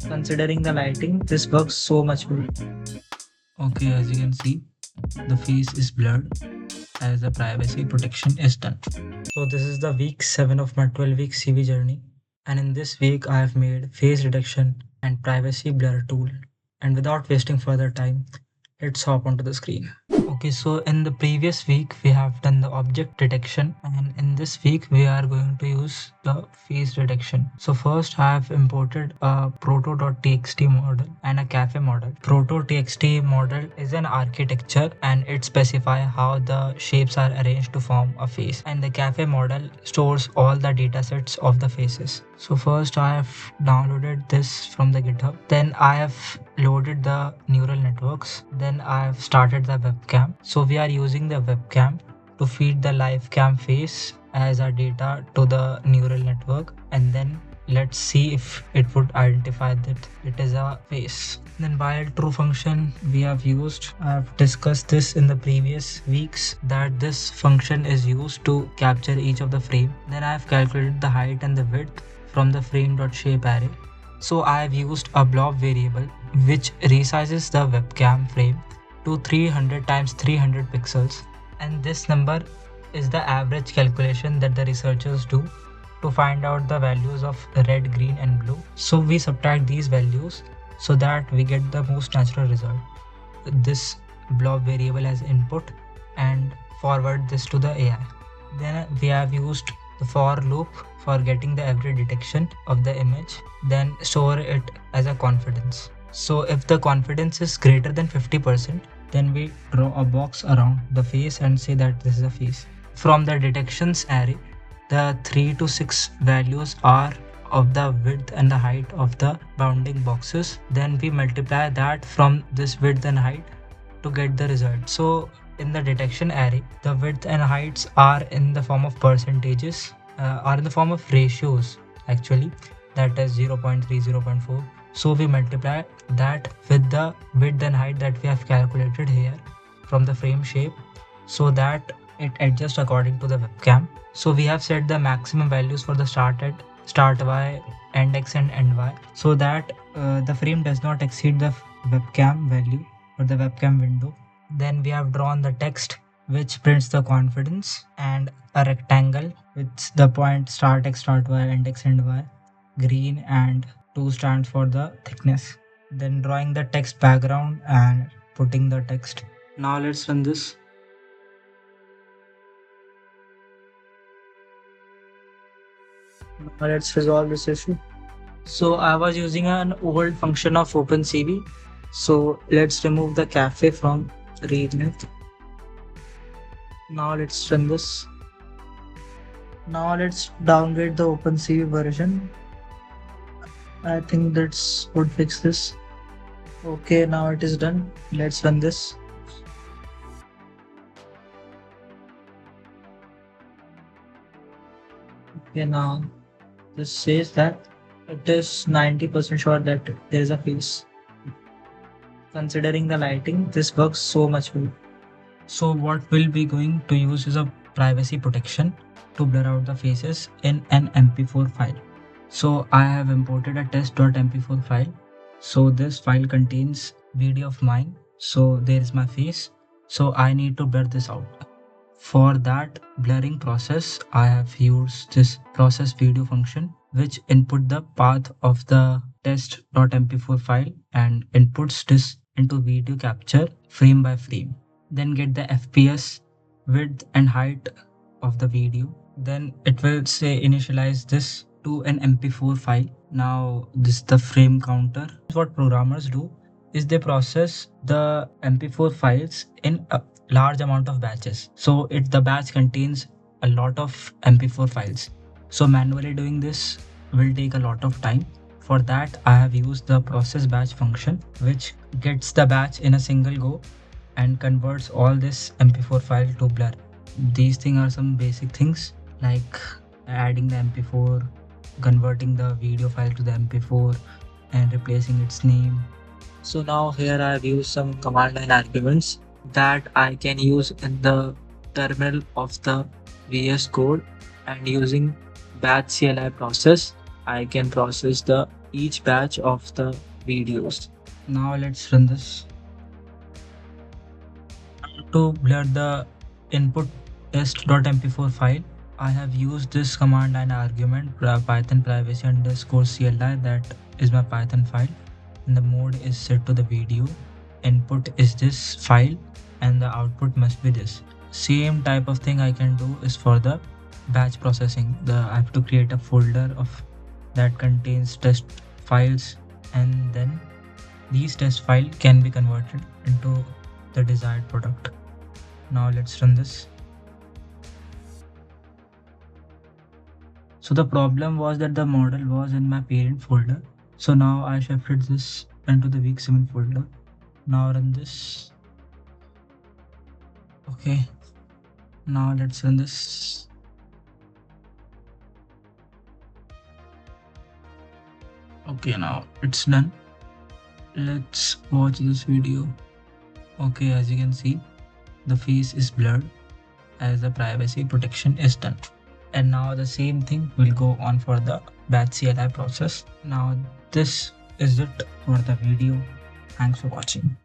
Considering the lighting, this works so much well. Okay, as you can see, the face is blurred as the privacy protection is done. So this is the week 7 of my 12-week CV journey. And in this week, I have made face reduction and privacy blur tool. And without wasting further time, let's hop onto the screen. Okay, so in the previous week, we have done the object detection, and in this week, we are going to use the face detection. So first, I have imported a proto.txt model and a cafe model. Proto.txt model is an architecture and it specifies how the shapes are arranged to form a face. And the cafe model stores all the datasets of the faces. So first I have downloaded this from the GitHub. Then I have loaded the neural networks. Then I have started the webcam. So we are using the webcam to feed the live cam face as our data to the neural network, and then let's see if it would identify that it is a face. Then while true function we have used, I have discussed this in the previous weeks that this function is used to capture each of the frame. Then I have calculated the height and the width from the frame.shape array. So I have used a blob variable which resizes the webcam frame to 300 times 300 pixels, and this number is the average calculation that the researchers do to find out the values of red, green and blue. So we subtract these values so that we get the most natural result. This blob variable as input and forward this to the AI. Then we have used the for loop for getting the every detection of the image, then store it as a confidence. So if the confidence is greater than 50%, then we draw a box around the face and say that this is a face. From the detections array, the 3 to 6 values are of the width and the height of the bounding boxes. Then we multiply that from this width and height to get the result. So in the detection array, the width and heights are in the form of percentages, are in the form of ratios actually, that is 0.3, 0.4. So we multiply that with the width and height that we have calculated here from the frame shape so that it adjusts according to the webcam. So we have set the maximum values for the start y, end x and end y, so that the frame does not exceed the webcam value or the webcam window. Then we have drawn the text which prints the confidence and a rectangle with the point start x, start y, end x, end y, green, and 2 stands for the thickness. Then drawing the text background and putting the text. Now let's run this. Now let's resolve this issue. So I was using an old function of OpenCV. So let's remove the cafe from ResNet. Now let's run this. Now let's downgrade the OpenCV version. I think that's would fix this. Okay, now it is done. Let's run this. Okay, now this says that it is 90% sure that there is a face. Considering the lighting, this works so much well. So what we'll be going to use is a privacy protection to blur out the faces in an MP4 file. So I have imported a test.mp4 file. So this file contains video of mine. So there is my face. So I need to blur this out. For that blurring process, I have used this process video function which input the path of the test.mp4 file and inputs this into video capture frame by frame. Then get the FPS, width and height of the video. Then it will say initialize this to an MP4 file. Now this is the frame counter. What programmers do is they process the MP4 files in a large amount of batches. So the batch contains a lot of MP4 files. So manually doing this will take a lot of time. For that I have used the process batch function which gets the batch in a single go and converts all this MP4 file to blur. These things are some basic things like adding the MP4, converting the video file to the MP4 and replacing its name. So now here I have used some command line arguments that I can use in the terminal of the VS Code, and using batch CLI process I can process the each batch of the videos. Now let's run this. To blur the input test.mp4 file, I have used this command line argument python privacy underscore CLI. That is my Python file, and the mode is set to the video. Input is this file, and the output must be this. Same type of thing I can do is for the batch processing. I have to create a folder of that contains test files, and then these test file can be converted into the desired product. Now let's run this. So the problem was that the model was in my parent folder. So now I shifted this into the week 7 folder. Now run this. Okay. Now let's run this. Okay, now it's done. Let's watch this video. Okay, as you can see, the face is blurred as the privacy protection is done. And now the same thing will go on for the batch CLI process. Now this is it for the video. Thanks for watching.